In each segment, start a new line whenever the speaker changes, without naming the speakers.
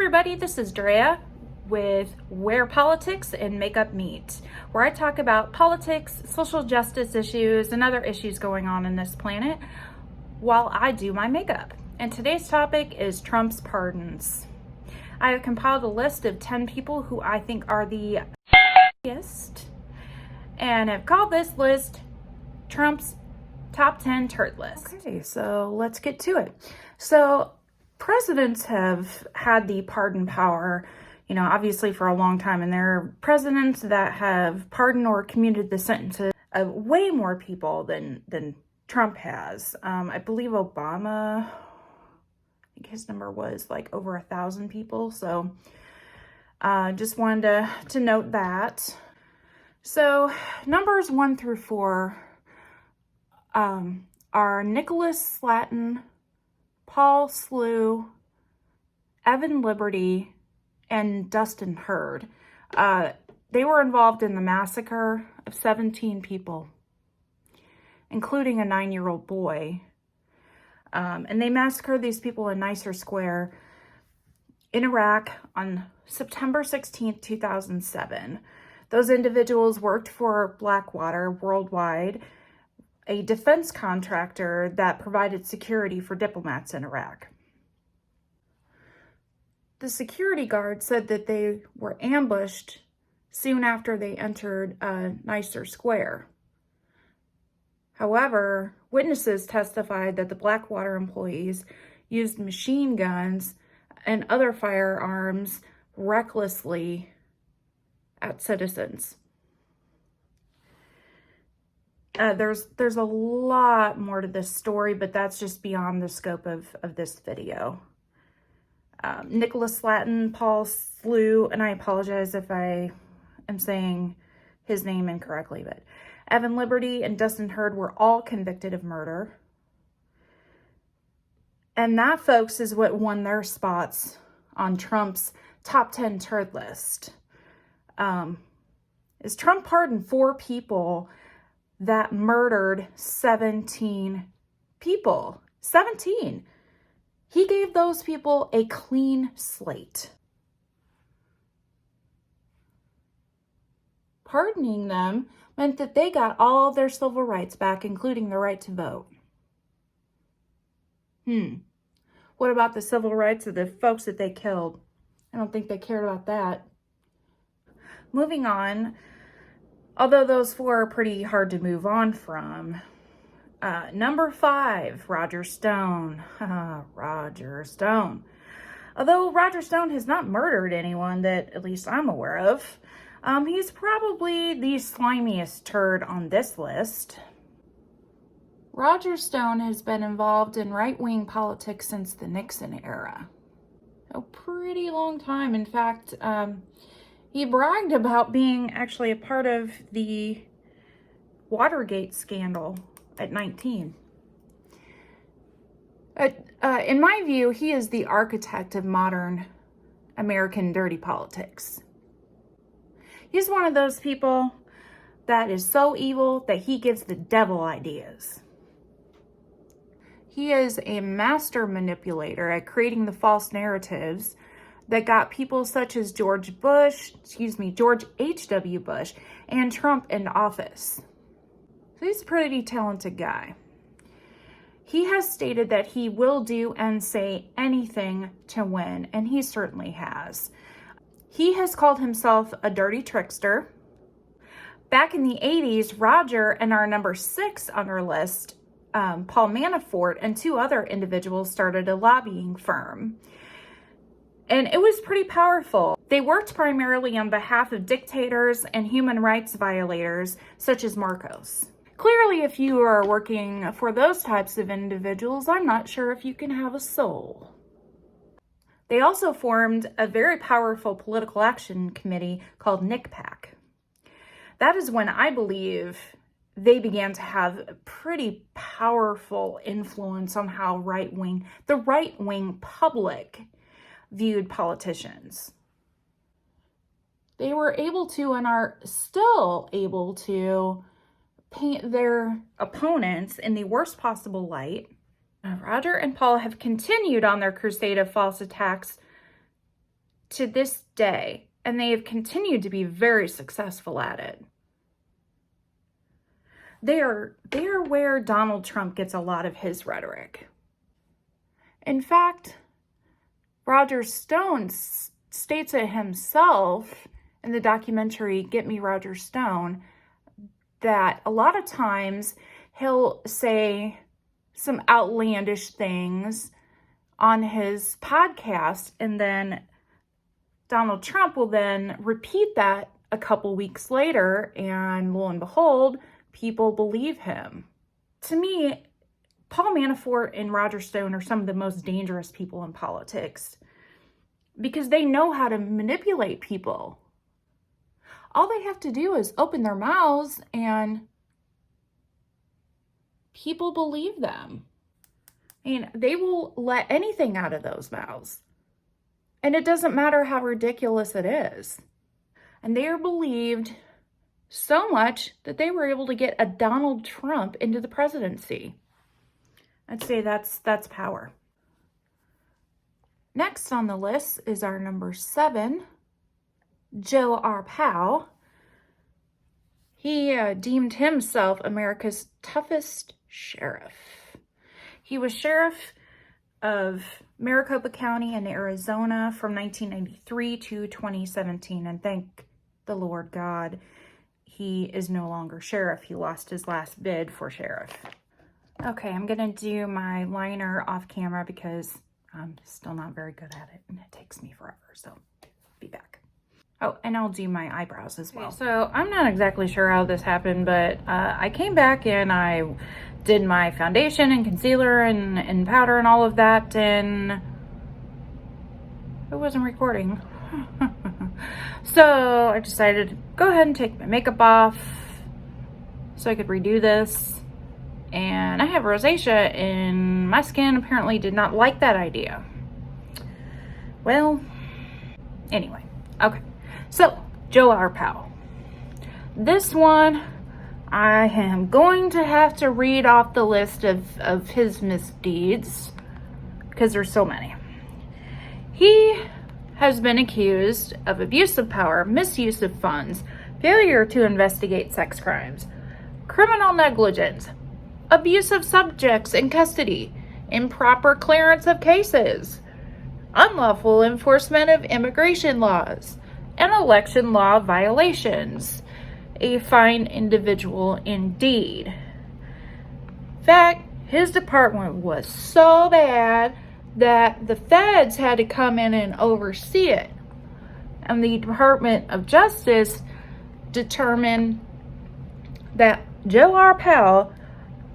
everybody, this is Drea with Where Politics and Makeup Meet, where I talk about politics, social justice issues, and other issues going on in this planet while I do my makeup. And today's topic is Trump's pardons. I have compiled a list of 10 people who I think are the biggest, and have called this list Trump's Top 10 Turd List. Okay, so let's get to it. So presidents have had the pardon power, obviously for a long time, and there are presidents that have pardoned or commuted the sentences of way more people than Trump has. I believe Obama, I think his number was like over 1,000 people. So just wanted to note that. So numbers 1 through 4 are Nicholas Slatten, Paul Slew, Evan Liberty, and Dustin Hurd. They were involved in the massacre of 17 people, including a 9-year-old boy. And they massacred these people in Nicer Square in Iraq on September 16th, 2007. Those individuals worked for Blackwater Worldwide, a defense contractor that provided security for diplomats in Iraq. The security guard said that they were ambushed soon after they entered Nicer Square. However, witnesses testified that the Blackwater employees used machine guns and other firearms recklessly at citizens. There's a lot more to this story, but that's just beyond the scope of this video. Nicholas Slatten, Paul Slew, and I apologize if I am saying his name incorrectly, but Evan Liberty and Dustin Hurd were all convicted of murder. And that, folks, is what won their spots on Trump's top 10 turd list. Is Trump pardoned 4 people that murdered 17 people. 17. He gave those people a clean slate. Pardoning them meant that they got all of their civil rights back, including the right to vote. What about the civil rights of the folks that they killed? I don't think they cared about that. Moving on, although those 4 are pretty hard to move on from. Number 5, Roger Stone. Roger Stone. Although Roger Stone has not murdered anyone that at least I'm aware of, he's probably the slimiest turd on this list. Roger Stone has been involved in right-wing politics since the Nixon era. A pretty long time. In fact, he bragged about being actually a part of the Watergate scandal at 19. In my view, he is the architect of modern American dirty politics. He's one of those people that is so evil that he gives the devil ideas. He is a master manipulator at creating the false narratives that got people such as George H.W. Bush and Trump in office. So he's a pretty talented guy. He has stated that he will do and say anything to win, and he certainly has. He has called himself a dirty trickster. Back in the 80s, Roger and our number 6 on our list, Paul Manafort, and 2 other individuals started a lobbying firm. And it was pretty powerful. They worked primarily on behalf of dictators and human rights violators such as Marcos. Clearly, if you are working for those types of individuals, I'm not sure if you can have a soul. They also formed a very powerful political action committee called NICPAC. That is when I believe they began to have a pretty powerful influence on how the right-wing public viewed politicians. They were able to, and are still able to, paint their opponents in the worst possible light. Roger and Paul have continued on their crusade of false attacks to this day, and they have continued to be very successful at it. They are where Donald Trump gets a lot of his rhetoric. In fact, Roger Stone states it himself in the documentary Get Me Roger Stone that a lot of times he'll say some outlandish things on his podcast, and then Donald Trump will then repeat that a couple weeks later, and lo and behold, people believe him. To me, Paul Manafort and Roger Stone are some of the most dangerous people in politics because they know how to manipulate people. All they have to do is open their mouths and people believe them. And they will let anything out of those mouths. And it doesn't matter how ridiculous it is. And they are believed so much that they were able to get a Donald Trump into the presidency. I'd say that's power. Next on the list is our number 7, Joe R Powell. He deemed himself America's toughest sheriff. He was sheriff of Maricopa County in Arizona from 1993 to 2017. And thank the Lord God, he is no longer sheriff. He lost his last bid for sheriff. Okay, I'm going to do my liner off camera because I'm still not very good at it and it takes me forever. So, be back. Oh, and I'll do my eyebrows as well. Okay, so I'm not exactly sure how this happened, but I came back and I did my foundation and concealer and powder and all of that, and it wasn't recording. So I decided to go ahead and take my makeup off so I could redo this. And I have rosacea and my skin apparently did not like that idea. Well, anyway, okay. So, Joe R Powell. This one, I am going to have to read off the list of his misdeeds because there's so many. He has been accused of abuse of power, misuse of funds, failure to investigate sex crimes, criminal negligence, abuse of subjects in custody, improper clearance of cases, unlawful enforcement of immigration laws, and election law violations. A fine individual indeed. In fact, his department was so bad that the feds had to come in and oversee it. And the Department of Justice determined that Joe R Powell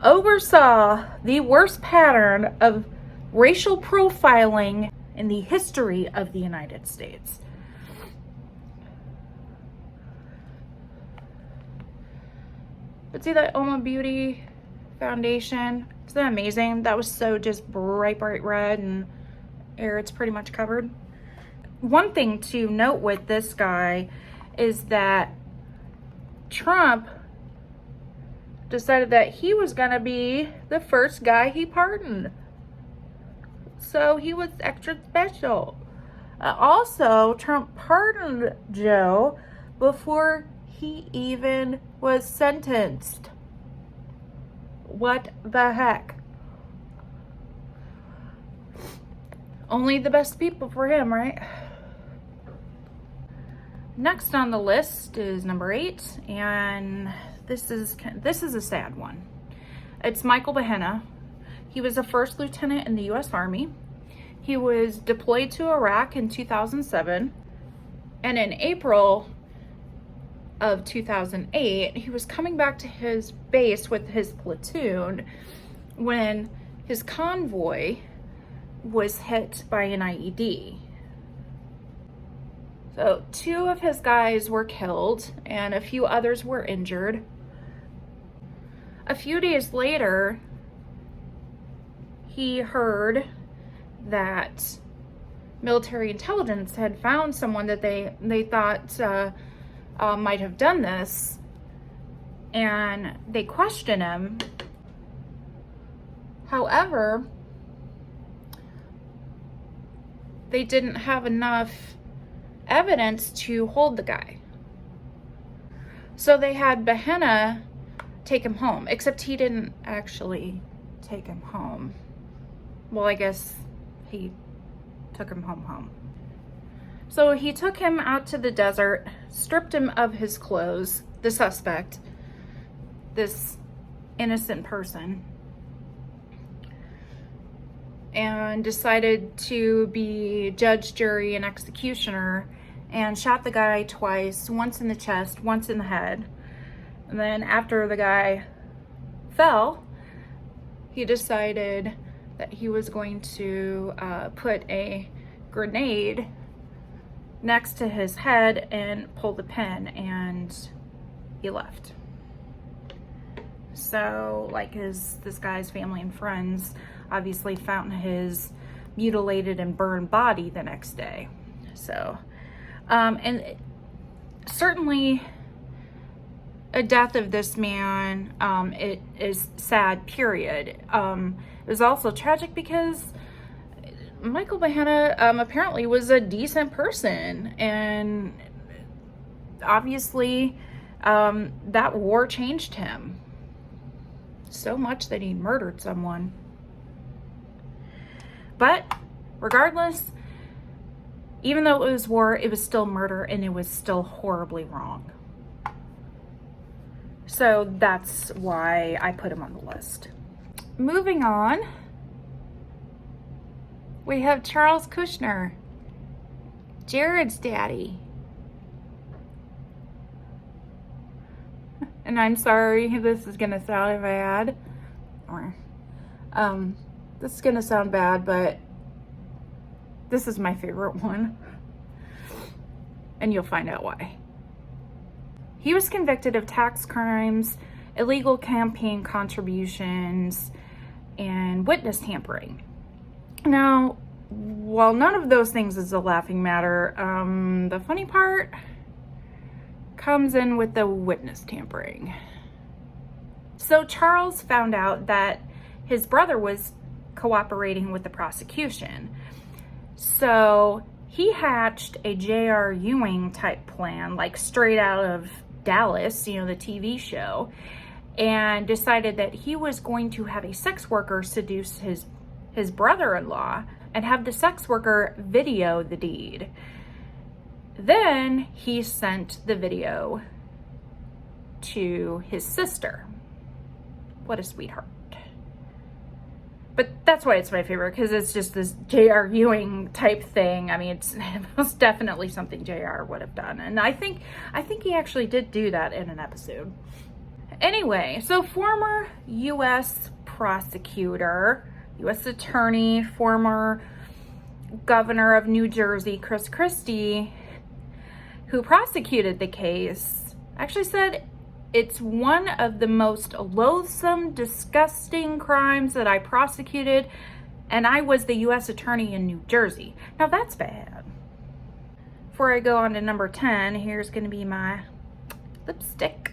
oversaw the worst pattern of racial profiling in the history of the United States. But see that Oma Beauty foundation? Isn't that amazing? That was so just bright red, and here it's pretty much covered. One thing to note with this guy is that Trump decided that he was going to be the first guy he pardoned. So he was extra special. Also, Trump pardoned Joe before he even was sentenced. What the heck? Only the best people for him, right? Next on the list is number 8, and this is a sad one. It's Michael Behenna. He was a first lieutenant in the U.S. Army. He was deployed to Iraq in 2007, and in April of 2008, he was coming back to his base with his platoon when his convoy was hit by an IED. So 2 of his guys were killed and a few others were injured. A few days later, he heard that military intelligence had found someone that they thought might have done this, and they questioned him. However, they didn't have enough evidence to hold the guy. So they had Behenna take him home, except he didn't actually take him home. Well, I guess he took him home. So he took him out to the desert, stripped him of his clothes, the suspect, this innocent person, and decided to be judge, jury, and executioner, and shot the guy twice, once in the chest, once in the head. And then after the guy fell, he decided that he was going to put a grenade next to his head and pull the pin, and he left. So, like, this guy's family and friends obviously found his mutilated and burned body the next day. So, and certainly a death of this man, it is sad, period. It was also tragic because Michael Behenna apparently was a decent person, and obviously that war changed him so much that he murdered someone. But regardless, even though it was war, it was still murder, and it was still horribly wrong. So that's why I put him on the list. Moving on, we have Charles Kushner, Jared's daddy. And I'm sorry, this is gonna sound bad. This is gonna sound bad, but this is my favorite one. And you'll find out why. He was convicted of tax crimes, illegal campaign contributions, and witness tampering. Now, while none of those things is a laughing matter, the funny part comes in with the witness tampering. So Charles found out that his brother was cooperating with the prosecution. So he hatched a GRWM type plan, like straight out of Dallas, you know, the TV show, and decided that he was going to have a sex worker seduce his brother-in-law and have the sex worker video the deed. Then he sent the video to his sister. What a sweetheart. But that's why it's my favorite, because it's just this GRWM type thing. I mean, it's most definitely something JR would have done. And I think he actually did do that in an episode. Anyway, so former U.S. prosecutor, U.S. attorney, former governor of New Jersey, Chris Christie, who prosecuted the case, actually said, "It's one of the most loathsome, disgusting crimes that I prosecuted, and I was the U.S. attorney in New Jersey." Now that's bad. Before I go on to number 10, here's going to be my lipstick.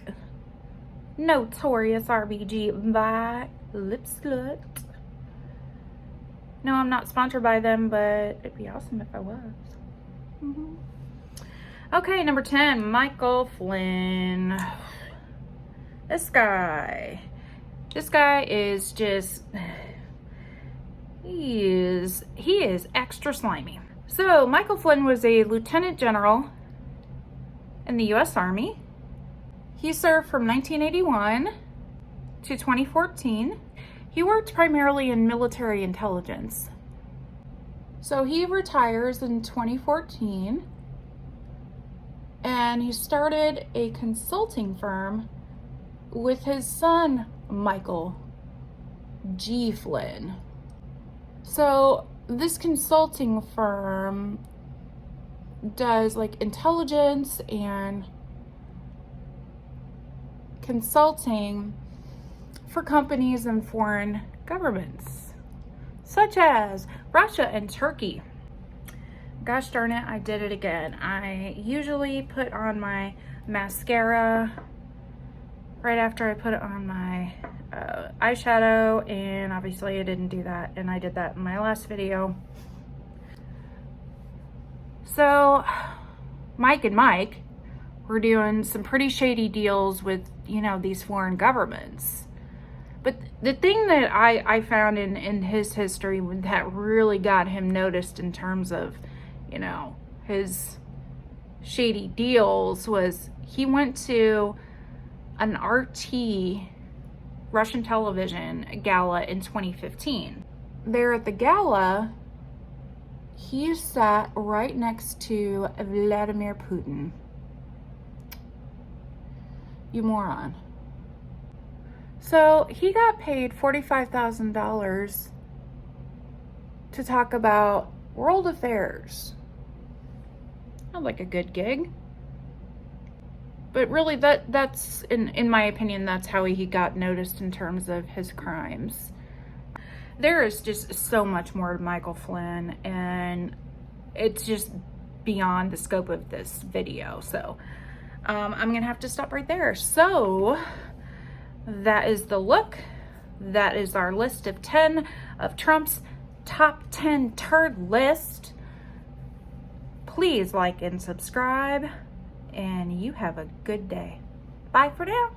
Notorious RBG by Lip Slut. No, I'm not sponsored by them, but it'd be awesome if I was. Okay, number 10, Michael Flynn. This guy is just, he is extra slimy. So Michael Flynn was a lieutenant general in the U.S. Army. He served from 1981 to 2014. He worked primarily in military intelligence. So he retires in 2014, and he started a consulting firm with his son, Michael G. Flynn. So this consulting firm does like intelligence and consulting for companies and foreign governments, such as Russia and Turkey. Gosh darn it, I did it again. I usually put on my mascara right after I put it on my eyeshadow, and obviously I didn't do that, and I did that in my last video. So Mike and Mike were doing some pretty shady deals with, you know, these foreign governments. But the thing that I found in his history that really got him noticed in terms of, you know, his shady deals was he went to an RT, Russian television gala in 2015. There at the gala, he sat right next to Vladimir Putin. You moron. So he got paid $45,000 to talk about world affairs. Sounds like a good gig. But really, that's in my opinion, that's how he got noticed in terms of his crimes. There is just so much more to Michael Flynn, and it's just beyond the scope of this video. So I'm gonna have to stop right there. So that is the look. That is our list of 10 of Trump's top 10 turd list. Please like and subscribe, and you have a good day. Bye for now.